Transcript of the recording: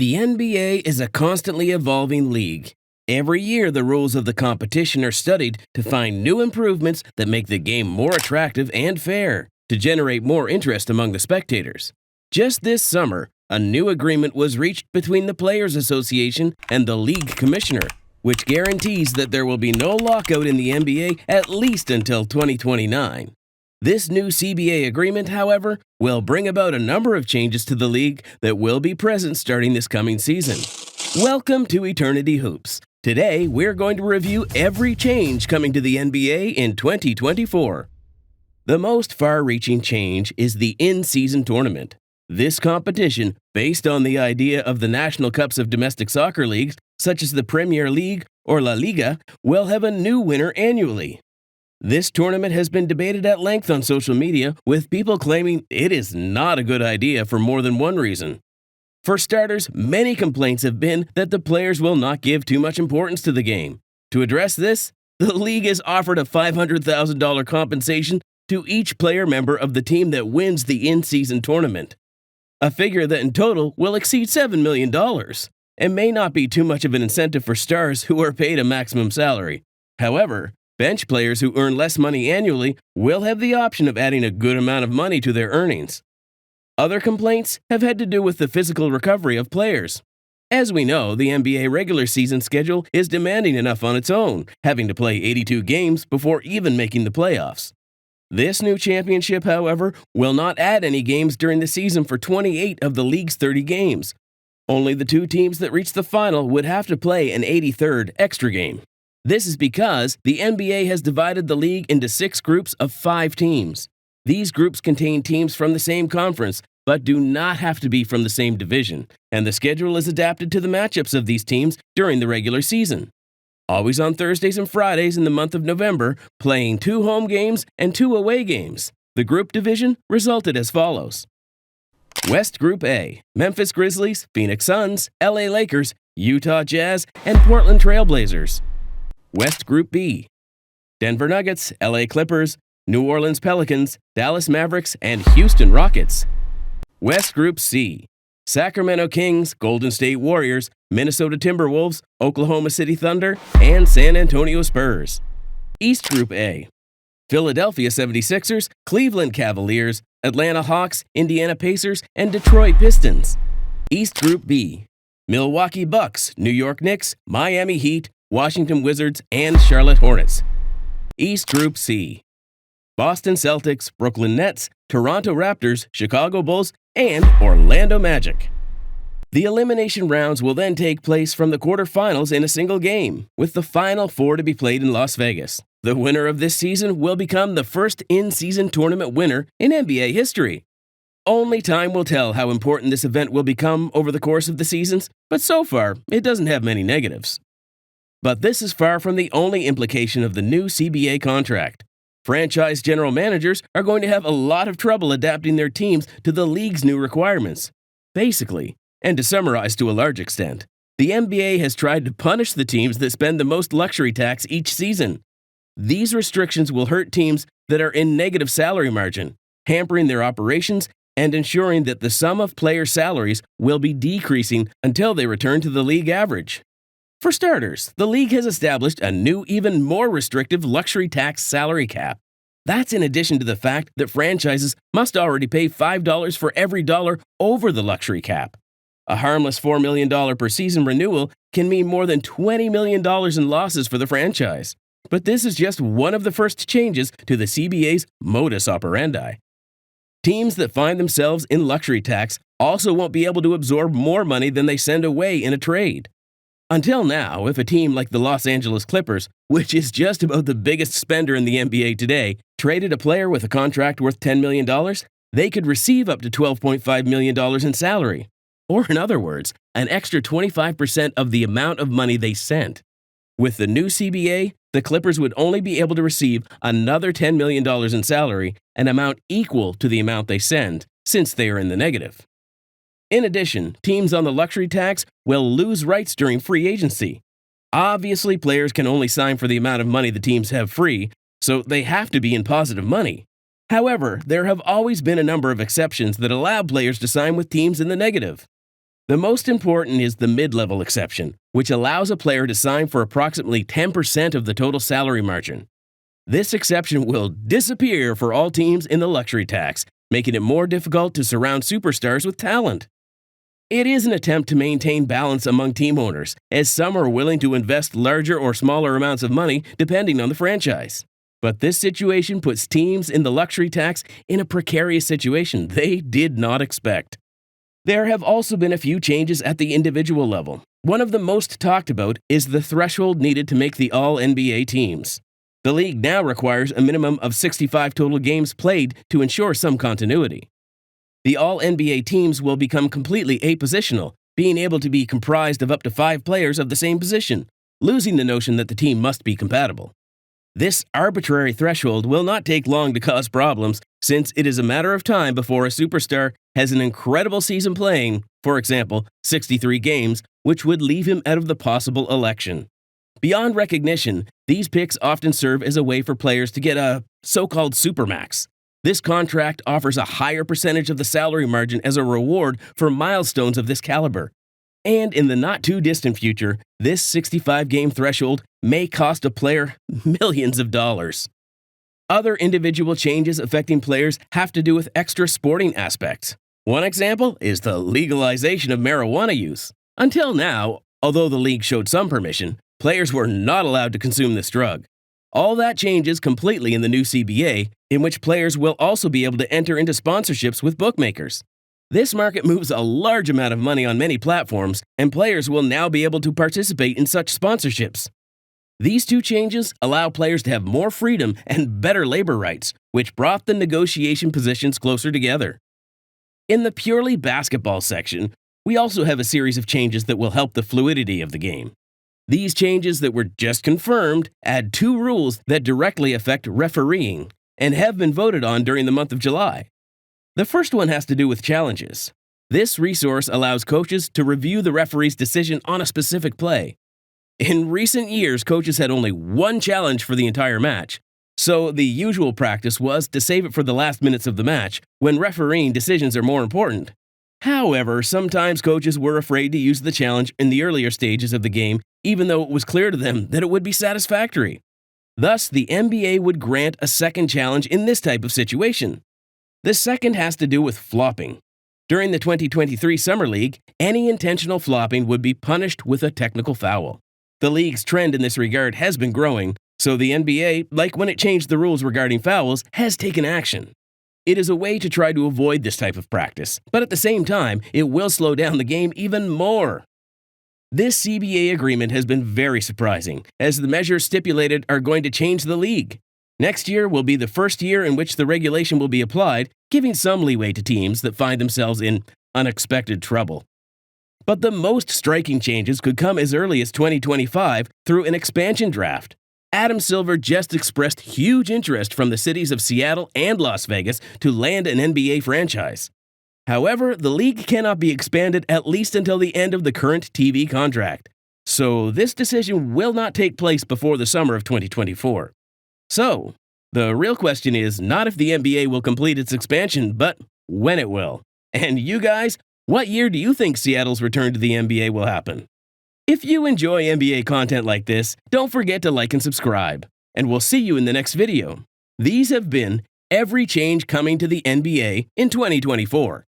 The NBA is a constantly evolving league. Every year, the rules of the competition are studied to find new improvements that make the game more attractive and fair, to generate more interest among the spectators. Just this summer, a new agreement was reached between the Players Association and the league commissioner, which guarantees that there will be no lockout in the NBA at least until 2029. This new CBA agreement, however, will bring about a number of changes to the league that will be present starting this coming season. Welcome to Eternity Hoops. Today, we're going to review every change coming to the NBA in 2024. The most far-reaching change is the in-season tournament. This competition, based on the idea of the national cups of domestic soccer leagues, such as the Premier League or La Liga, will have a new winner annually. This tournament has been debated at length on social media, with people claiming it is not a good idea for more than one reason. For starters, many complaints have been that the players will not give too much importance to the game. To address this, the league has offered a $500,000 compensation to each player member of the team that wins the in-season tournament, a figure that in total will exceed $7 million, and may not be too much of an incentive for stars who are paid a maximum salary. However, bench players who earn less money annually will have the option of adding a good amount of money to their earnings. Other complaints have had to do with the physical recovery of players. As we know, the NBA regular season schedule is demanding enough on its own, having to play 82 games before even making the playoffs. This new championship, however, will not add any games during the season for 28 of the league's 30 games. Only the two teams that reach the final would have to play an 83rd extra game. This is because the NBA has divided the league into 6 groups of 5 teams. These groups contain teams from the same conference, but do not have to be from the same division, and the schedule is adapted to the matchups of these teams during the regular season. Always on Thursdays and Fridays in the month of November, playing 2 home games and 2 away games. The group division resulted as follows. West Group A: Memphis Grizzlies, Phoenix Suns, LA Lakers, Utah Jazz, and Portland Trail Blazers. West Group B: Denver Nuggets, LA Clippers, New Orleans Pelicans, Dallas Mavericks, and Houston Rockets. West Group C: Sacramento Kings, Golden State Warriors, Minnesota Timberwolves, Oklahoma City Thunder, and San Antonio Spurs. East Group A: Philadelphia 76ers, Cleveland Cavaliers, Atlanta Hawks, Indiana Pacers, and Detroit Pistons. East Group B: Milwaukee Bucks, New York Knicks, Miami Heat, Washington Wizards, and Charlotte Hornets. East Group C: Boston Celtics, Brooklyn Nets, Toronto Raptors, Chicago Bulls, and Orlando Magic. The elimination rounds will then take place from the quarterfinals in a single game, with the final 4 to be played in Las Vegas. The winner of this season will become the first in-season tournament winner in NBA history. Only time will tell how important this event will become over the course of the seasons, but so far, it doesn't have many negatives. But this is far from the only implication of the new CBA contract. Franchise general managers are going to have a lot of trouble adapting their teams to the league's new requirements. Basically, and to summarize to a large extent, the NBA has tried to punish the teams that spend the most luxury tax each season. These restrictions will hurt teams that are in negative salary margin, hampering their operations and ensuring that the sum of player salaries will be decreasing until they return to the league average. For starters, the league has established a new, even more restrictive luxury tax salary cap. That's in addition to the fact that franchises must already pay $5 for every dollar over the luxury cap. A harmless $4 million per season renewal can mean more than $20 million in losses for the franchise. But this is just one of the first changes to the CBA's modus operandi. Teams that find themselves in luxury tax also won't be able to absorb more money than they send away in a trade. Until now, if a team like the Los Angeles Clippers, which is just about the biggest spender in the NBA today, traded a player with a contract worth $10 million, they could receive up to $12.5 million in salary. Or in other words, an extra 25% of the amount of money they sent. With the new CBA, the Clippers would only be able to receive another $10 million in salary, an amount equal to the amount they send, since they are in the negative. In addition, teams on the luxury tax will lose rights during free agency. Obviously, players can only sign for the amount of money the teams have free, so they have to be in positive money. However, there have always been a number of exceptions that allow players to sign with teams in the negative. The most important is the mid-level exception, which allows a player to sign for approximately 10% of the total salary margin. This exception will disappear for all teams in the luxury tax, making it more difficult to surround superstars with talent. It is an attempt to maintain balance among team owners, as some are willing to invest larger or smaller amounts of money depending on the franchise. But this situation puts teams in the luxury tax in a precarious situation they did not expect. There have also been a few changes at the individual level. One of the most talked about is the threshold needed to make the All-NBA teams. The league now requires a minimum of 65 total games played to ensure some continuity. The All-NBA teams will become completely apositional, being able to be comprised of up to 5 players of the same position, losing the notion that the team must be compatible. This arbitrary threshold will not take long to cause problems, since it is a matter of time before a superstar has an incredible season playing, for example, 63 games, which would leave him out of the possible election. Beyond recognition, these picks often serve as a way for players to get a so-called supermax. This contract offers a higher percentage of the salary margin as a reward for milestones of this caliber. And in the not-too-distant future, this 65-game threshold may cost a player millions of dollars. Other individual changes affecting players have to do with extra sporting aspects. One example is the legalization of marijuana use. Until now, although the league showed some permission, players were not allowed to consume this drug. All that changes completely in the new CBA, in which players will also be able to enter into sponsorships with bookmakers. This market moves a large amount of money on many platforms, and players will now be able to participate in such sponsorships. These two changes allow players to have more freedom and better labor rights, which brought the negotiation positions closer together. In the purely basketball section, we also have a series of changes that will help the fluidity of the game. These changes that were just confirmed add 2 rules that directly affect refereeing and have been voted on during the month of July. The first one has to do with challenges. This resource allows coaches to review the referee's decision on a specific play. In recent years, coaches had only one challenge for the entire match, so the usual practice was to save it for the last minutes of the match, when refereeing decisions are more important. However, sometimes coaches were afraid to use the challenge in the earlier stages of the game, even though it was clear to them that it would be satisfactory. Thus, the NBA would grant a second challenge in this type of situation. The second has to do with flopping. During the 2023 Summer League, any intentional flopping would be punished with a technical foul. The league's trend in this regard has been growing, so the NBA, like when it changed the rules regarding fouls, has taken action. It is a way to try to avoid this type of practice, but at the same time, it will slow down the game even more. This CBA agreement has been very surprising, as the measures stipulated are going to change the league. Next year will be the first year in which the regulation will be applied, giving some leeway to teams that find themselves in unexpected trouble. But the most striking changes could come as early as 2025 through an expansion draft. Adam Silver just expressed huge interest from the cities of Seattle and Las Vegas to land an NBA franchise. However, the league cannot be expanded at least until the end of the current TV contract, so this decision will not take place before the summer of 2024. So, the real question is not if the NBA will complete its expansion, but when it will. And you guys, what year do you think Seattle's return to the NBA will happen? If you enjoy NBA content like this, don't forget to like and subscribe. And we'll see you in the next video. These have been every change coming to the NBA in 2024.